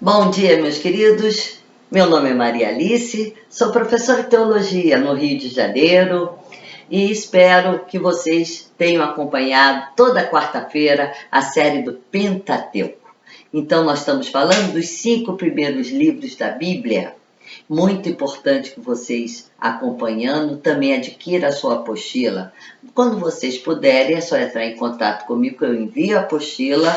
Bom dia, meus queridos. Meu nome é Maria Alice, sou professora de teologia no Rio de Janeiro e espero que vocês tenham acompanhado toda quarta-feira a série do Pentateuco. Então, nós estamos falando dos 5 primeiros livros da Bíblia. Muito importante que vocês, acompanhando, também adquiram a sua apostila. Quando vocês puderem, é só entrar em contato comigo, que eu envio a apostila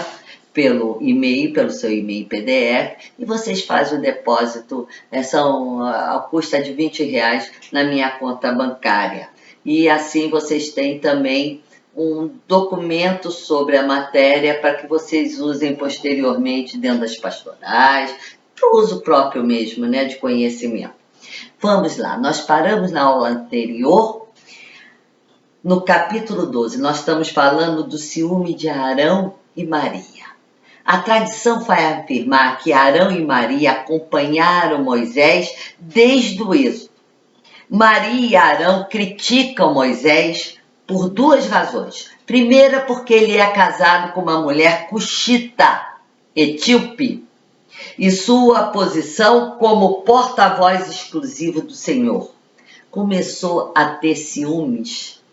pelo e-mail, pelo seu e-mail PDF, e vocês fazem o depósito, a custa de R$20 na minha conta bancária. E assim vocês têm também um documento sobre a matéria para que vocês usem posteriormente dentro das pastorais, para o uso próprio mesmo, né, de conhecimento. Vamos lá, nós paramos na aula anterior, no capítulo 12, nós estamos falando do ciúme de Arão e Maria. A tradição vai afirmar que Arão e Maria acompanharam Moisés desde o êxodo. Maria e Arão criticam Moisés por 2 razões. Primeira, porque ele é casado com uma mulher cuxita, etíope, e sua posição como porta-voz exclusivo do Senhor. Começou a ter ciúmes,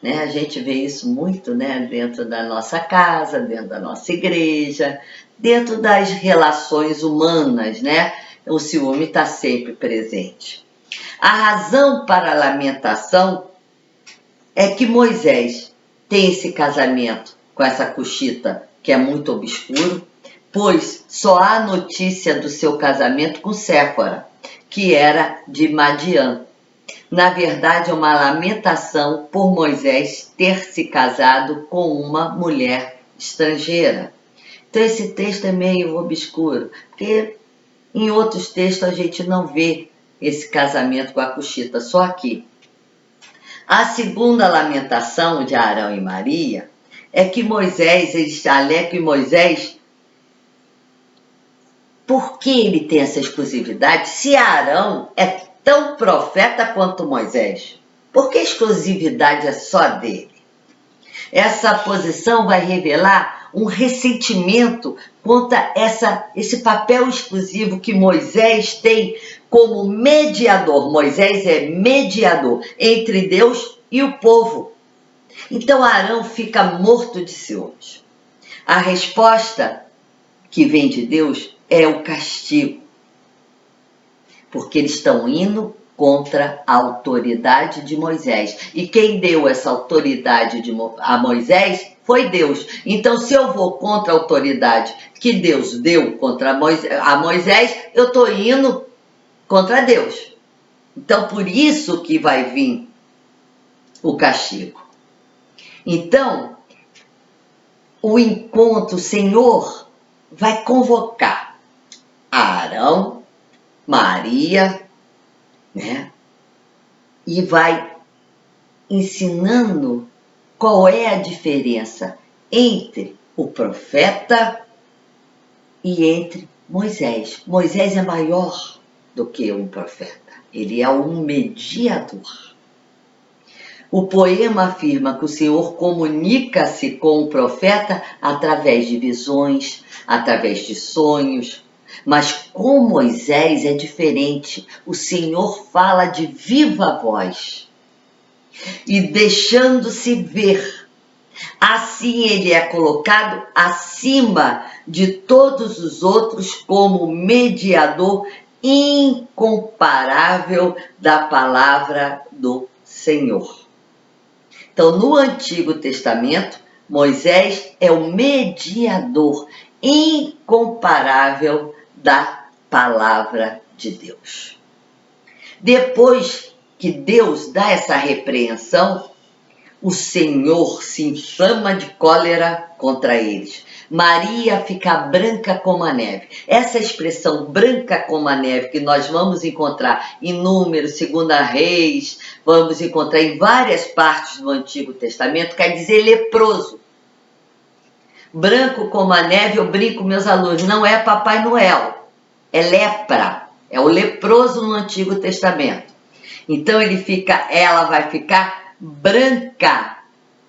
né? A gente vê isso muito, né? Dentro da nossa casa, dentro da nossa igreja, dentro das relações humanas, né? O ciúme está sempre presente. A razão para a lamentação é que Moisés tem esse casamento com essa cuxita que é muito obscuro, pois só há notícia do seu casamento com Séfora, que era de Madiã. Na verdade, é uma lamentação por Moisés ter se casado com uma mulher estrangeira. Então, esse texto é meio obscuro, porque em outros textos a gente não vê esse casamento com a cuxita, só aqui. A segunda lamentação de Arão e Maria é que Moisés, eles alegam Moisés, por que ele tem essa exclusividade se Arão é tão profeta quanto Moisés? Por que a exclusividade é só dele? Essa posição vai revelar um ressentimento contra esse papel exclusivo que Moisés tem como mediador. Moisés é mediador entre Deus e o povo. Então Arão fica morto de ciúmes. A resposta que vem de Deus é o castigo, porque eles estão indo contra a autoridade de Moisés. E quem deu essa autoridade a Moisés foi Deus. Então, se eu vou contra a autoridade que Deus deu contra a Moisés, eu estou indo contra Deus. Então, por isso que vai vir o castigo. Então, o encontro, o Senhor vai convocar Arão, Maria, né? E vai ensinando qual é a diferença entre o profeta e entre Moisés. Moisés é maior do que um profeta, ele é um mediador. O poema afirma que o Senhor comunica-se com o profeta através de visões, através de sonhos, mas com Moisés é diferente. O Senhor fala de viva voz e deixando-se ver. Assim ele é colocado acima de todos os outros como mediador incomparável da palavra do Senhor. Então, no Antigo Testamento, Moisés é o mediador incomparável da palavra de Deus. Depois que Deus dá essa repreensão, o Senhor se inflama de cólera contra eles. Maria fica branca como a neve. Essa expressão branca como a neve que nós vamos encontrar em Números, 2 Reis, vamos encontrar em várias partes do Antigo Testamento, quer dizer leproso. Branco como a neve, eu brinco com meus alunos, não é Papai Noel, é lepra, é o leproso no Antigo Testamento. Então ela vai ficar branca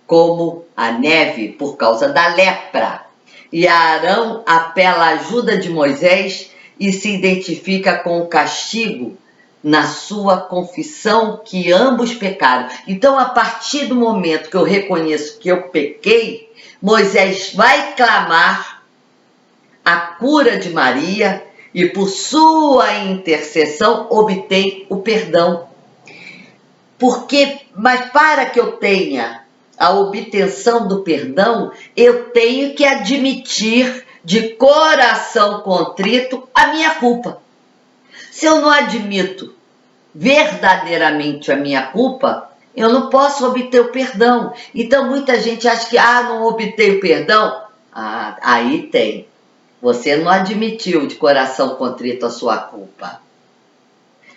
como a neve por causa da lepra. E Arão apela à ajuda de Moisés e se identifica com o castigo na sua confissão que ambos pecaram. Então, a partir do momento que eu reconheço que eu pequei, Moisés vai clamar a cura de Maria e por sua intercessão obtém o perdão. Mas para que eu tenha a obtenção do perdão, eu tenho que admitir de coração contrito a minha culpa. Se eu não admito verdadeiramente a minha culpa, eu não posso obter o perdão. Então muita gente acha que, não obtei o perdão. Aí tem. Você não admitiu de coração contrito a sua culpa.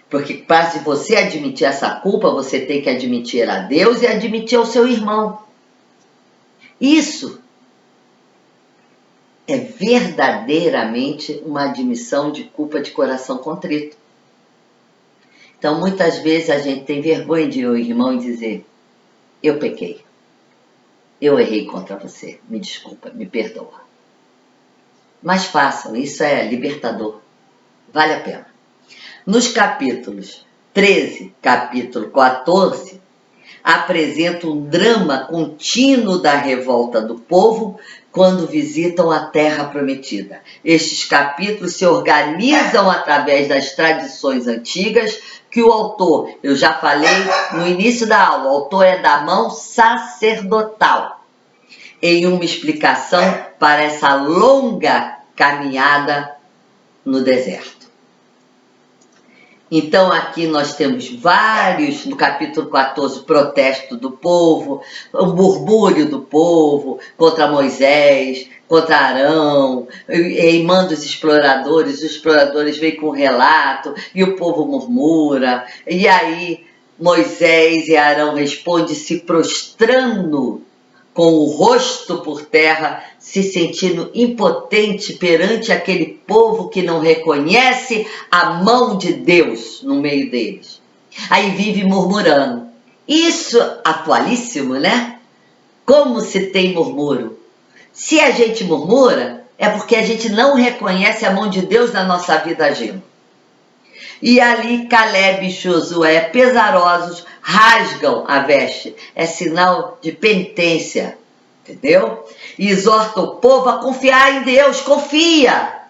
Porque para você admitir essa culpa, você tem que admitir a Deus e admitir ao seu irmão. Isso é verdadeiramente uma admissão de culpa de coração contrito. Então, muitas vezes a gente tem vergonha de ir ao irmão e dizer: eu pequei, eu errei contra você, me desculpa, me perdoa. Mas façam, isso é libertador, vale a pena. Nos capítulos 13, capítulo 14, apresenta um drama contínuo da revolta do povo quando visitam a Terra Prometida. Estes capítulos se organizam através das tradições antigas que o autor, eu já falei no início da aula, o autor é da mão sacerdotal, em uma explicação para essa longa caminhada no deserto. Então aqui nós temos vários, no capítulo 14, protesto do povo, o murmúrio do povo contra Moisés, contra Arão, e manda os exploradores vêm com um relato, e o povo murmura, e aí Moisés e Arão respondem se prostrando com o rosto por terra, se sentindo impotente perante aquele povo que não reconhece a mão de Deus no meio deles. Aí vive murmurando. Isso atualíssimo, né? Como se tem murmúrio? Se a gente murmura, é porque a gente não reconhece a mão de Deus na nossa vida agindo. E ali Caleb e Josué, pesarosos, rasgam a veste. É sinal de penitência, entendeu? E exorta o povo a confiar em Deus. Confia!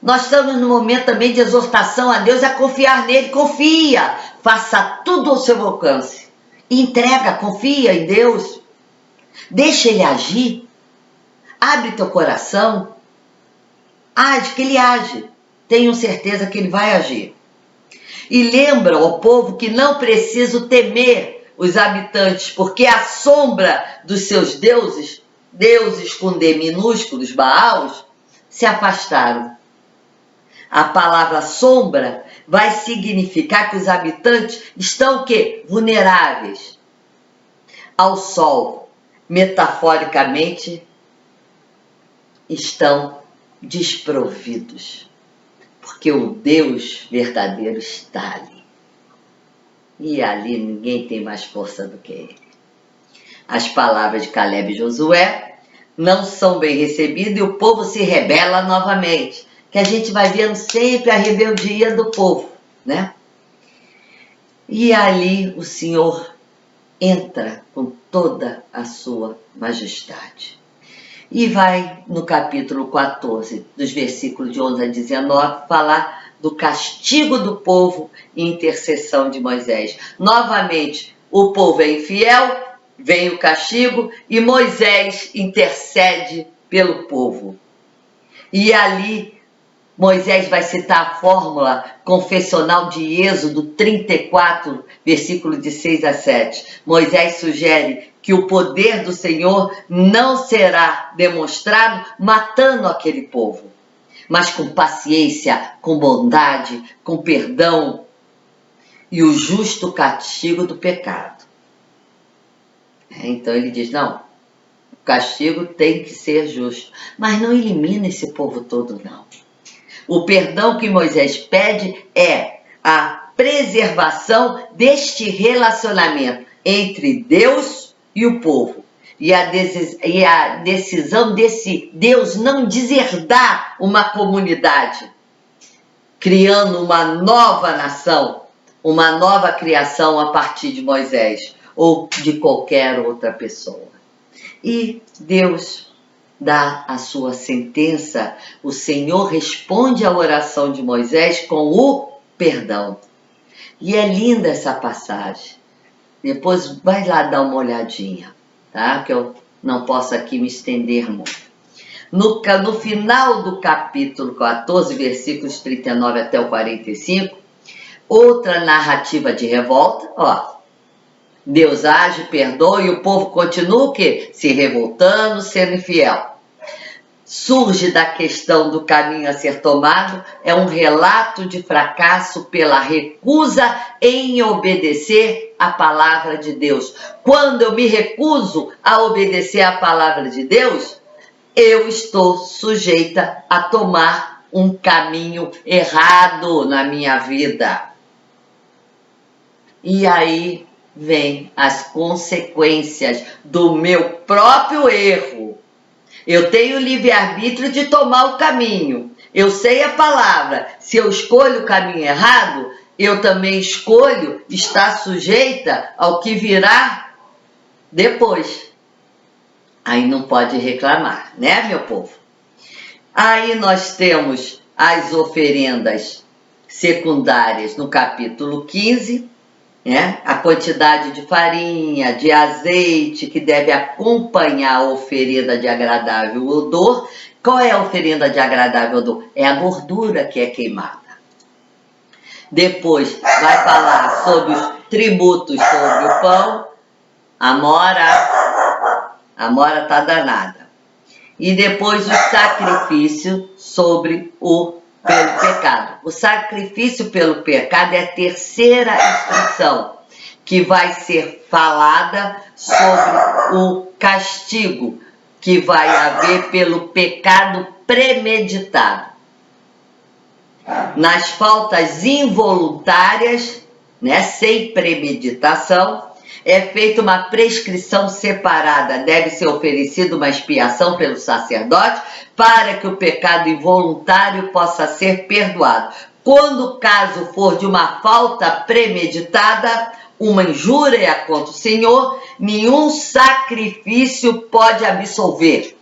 Nós estamos no momento também de exortação a Deus, a confiar nele. Confia! Faça tudo ao seu alcance. Entrega, confia em Deus. Deixa ele agir. Abre teu coração. Age, que ele age. Tenho certeza que ele vai agir. E lembra ao povo que não preciso temer os habitantes, porque a sombra dos seus deuses com D minúsculos, Baals, se afastaram. A palavra sombra vai significar que os habitantes estão o quê? Vulneráveis ao sol. Metaforicamente, estão desprovidos. Porque o Deus verdadeiro está ali. E ali ninguém tem mais força do que ele. As palavras de Caleb e Josué não são bem recebidas e o povo se rebela novamente. Que a gente vai vendo sempre a rebeldia do povo, né? E ali o Senhor entra com toda a sua majestade. E vai no capítulo 14, dos versículos de 11 a 19, falar do castigo do povo e intercessão de Moisés. Novamente, o povo é infiel, vem o castigo e Moisés intercede pelo povo. E ali, Moisés vai citar a fórmula confessional de Êxodo 34, versículo de 6 a 7. Moisés sugere que o poder do Senhor não será demonstrado matando aquele povo, mas com paciência, com bondade, com perdão e o justo castigo do pecado. Então ele diz, não, o castigo tem que ser justo, mas não elimina esse povo todo, não. O perdão que Moisés pede é a preservação deste relacionamento entre Deus e o povo. e a decisão desse Deus não deserdar uma comunidade, criando uma nova nação, uma nova criação a partir de Moisés ou de qualquer outra pessoa. E Deus dá a sua sentença, o Senhor responde à oração de Moisés com o perdão. E é linda essa passagem. Depois vai lá dar uma olhadinha, tá? Que eu não posso aqui me estender muito. No final do capítulo 14, versículos 39 até o 45, outra narrativa de revolta, ó. Deus age, perdoa e o povo continua o quê? Se revoltando, sendo infiel. Surge da questão do caminho a ser tomado, é um relato de fracasso pela recusa em obedecer a palavra de Deus. Quando eu me recuso a obedecer a palavra de Deus, eu estou sujeita a tomar um caminho errado na minha vida. E aí vem as consequências do meu próprio erro. Eu tenho livre-arbítrio de tomar o caminho. Eu sei a palavra. Se eu escolho o caminho errado, eu também escolho estar sujeita ao que virá depois. Aí não pode reclamar, né, meu povo? Aí nós temos as oferendas secundárias no capítulo 15, né? A quantidade de farinha, de azeite que deve acompanhar a oferenda de agradável odor. Qual é a oferenda de agradável odor? É a gordura que é queimada. Depois vai falar sobre os tributos sobre o pão. A mora tá danada. E depois o sacrifício pelo pecado. O sacrifício pelo pecado é a terceira instrução que vai ser falada sobre o castigo que vai haver pelo pecado premeditado. Nas faltas involuntárias, né, sem premeditação, é feita uma prescrição separada. Deve ser oferecida uma expiação pelo sacerdote para que o pecado involuntário possa ser perdoado. Quando o caso for de uma falta premeditada, uma injúria contra o Senhor, nenhum sacrifício pode absolver.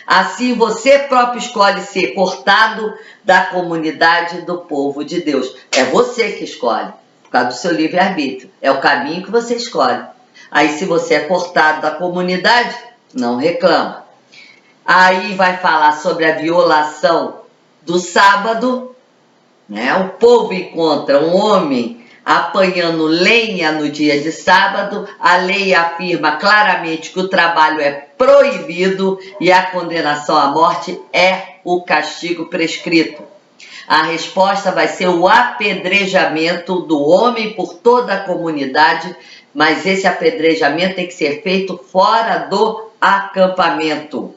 Assim você próprio escolhe ser cortado da comunidade do povo de Deus. É você que escolhe, por causa do seu livre-arbítrio. É o caminho que você escolhe. Aí se você é cortado da comunidade, não reclama. Aí vai falar sobre a violação do sábado, né? O povo encontra um homem apanhando lenha no dia de sábado. A lei afirma claramente que o trabalho é proibido e a condenação à morte é o castigo prescrito. A resposta vai ser o apedrejamento do homem por toda a comunidade, mas esse apedrejamento tem que ser feito fora do acampamento.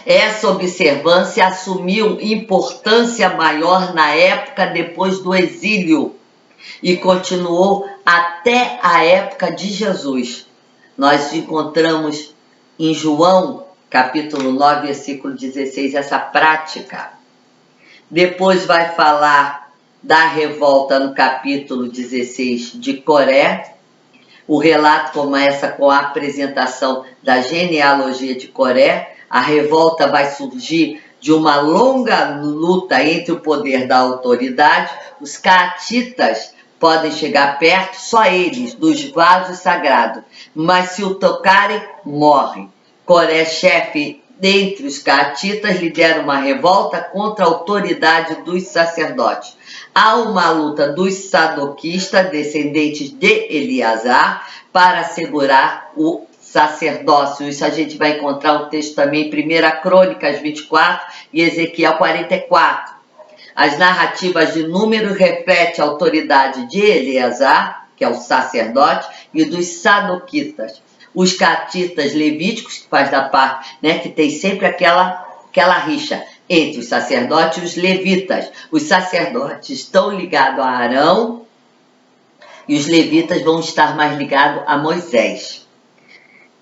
Essa observância assumiu importância maior na época depois do exílio e continuou até a época de Jesus. Nós encontramos em João, capítulo 9, versículo 16, essa prática. Depois vai falar da revolta no capítulo 16 de Coré. O relato começa com a apresentação da genealogia de Coré. A revolta vai surgir de uma longa luta entre o poder da autoridade. Os caatitas podem chegar perto, só eles, dos vasos sagrados, mas se o tocarem, morrem. Coré, chefe dentre os caatitas, lidera uma revolta contra a autoridade dos sacerdotes. Há uma luta dos sadoquistas, descendentes de Eleazar, para assegurar o sacerdócio. Isso a gente vai encontrar o texto também em 1 Crônicas 24 e Ezequiel 44. As narrativas de Números refletem a autoridade de Eleazar, que é o sacerdote, e dos sadoquitas. Os catitas levíticos, que faz da parte, né, que tem sempre aquela rixa entre os sacerdotes e os levitas. Os sacerdotes estão ligados a Arão e os levitas vão estar mais ligados a Moisés.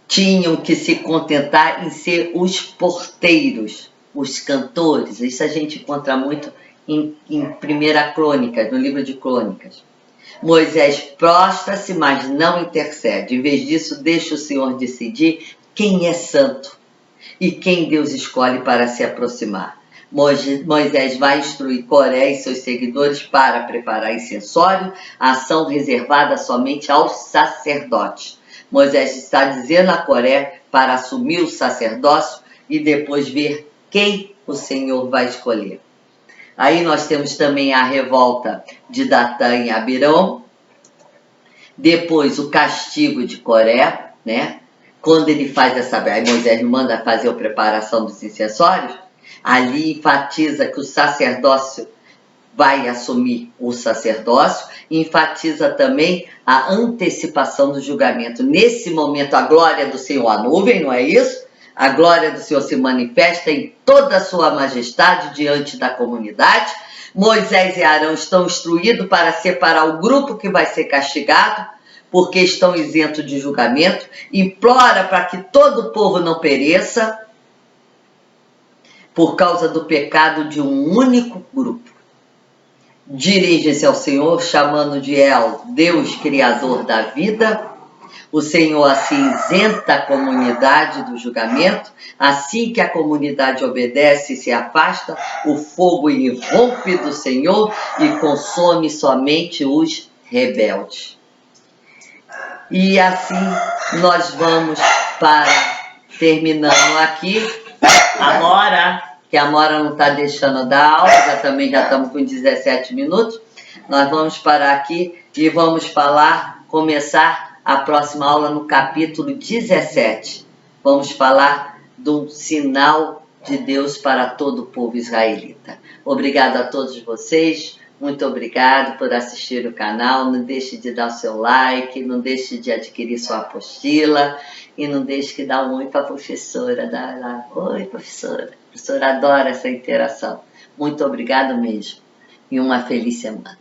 tinham que se contentar em ser os porteiros, os cantores. Isso a gente encontra muito em 1 Crônicas, no livro de Crônicas. Moisés prostra-se, mas não intercede. Em vez disso, deixa o Senhor decidir quem é santo e quem Deus escolhe para se aproximar. Moisés vai instruir Coré e seus seguidores para preparar incensório, a ação reservada somente aos sacerdotes. Moisés está dizendo a Coré para assumir o sacerdócio e depois ver quem o Senhor vai escolher. Aí nós temos também a revolta de Datã e Abirão, depois o castigo de Coré, né? Quando ele faz essa... Aí Moisés manda fazer a preparação dos incensórios, ali enfatiza que o sacerdócio vai assumir o sacerdócio, e enfatiza também a antecipação do julgamento. Nesse momento, a glória do Senhor, a nuvem, não é isso? A glória do Senhor se manifesta em toda a sua majestade diante da comunidade. Moisés e Arão estão instruídos para separar o grupo que vai ser castigado, porque estão isentos de julgamento. Implora para que todo o povo não pereça por causa do pecado de um único grupo. Dirige-se ao Senhor, chamando de El, Deus Criador da vida. O Senhor assim isenta a comunidade do julgamento. Assim que a comunidade obedece e se afasta, o fogo irrompe do Senhor e consome somente os rebeldes. E assim nós vamos para, terminando aqui, Amora, que a Amora não está deixando dar aula, já estamos com 17 minutos. Nós vamos parar aqui e vamos começar a próxima aula no capítulo 17. Vamos falar do sinal de Deus para todo o povo israelita. Obrigado a todos vocês. Muito obrigado por assistir o canal. Não deixe de dar o seu like, não deixe de adquirir sua apostila e não deixe de dar um oi para a professora. Oi, professora. A professora adora essa interação. Muito obrigado mesmo e uma feliz semana.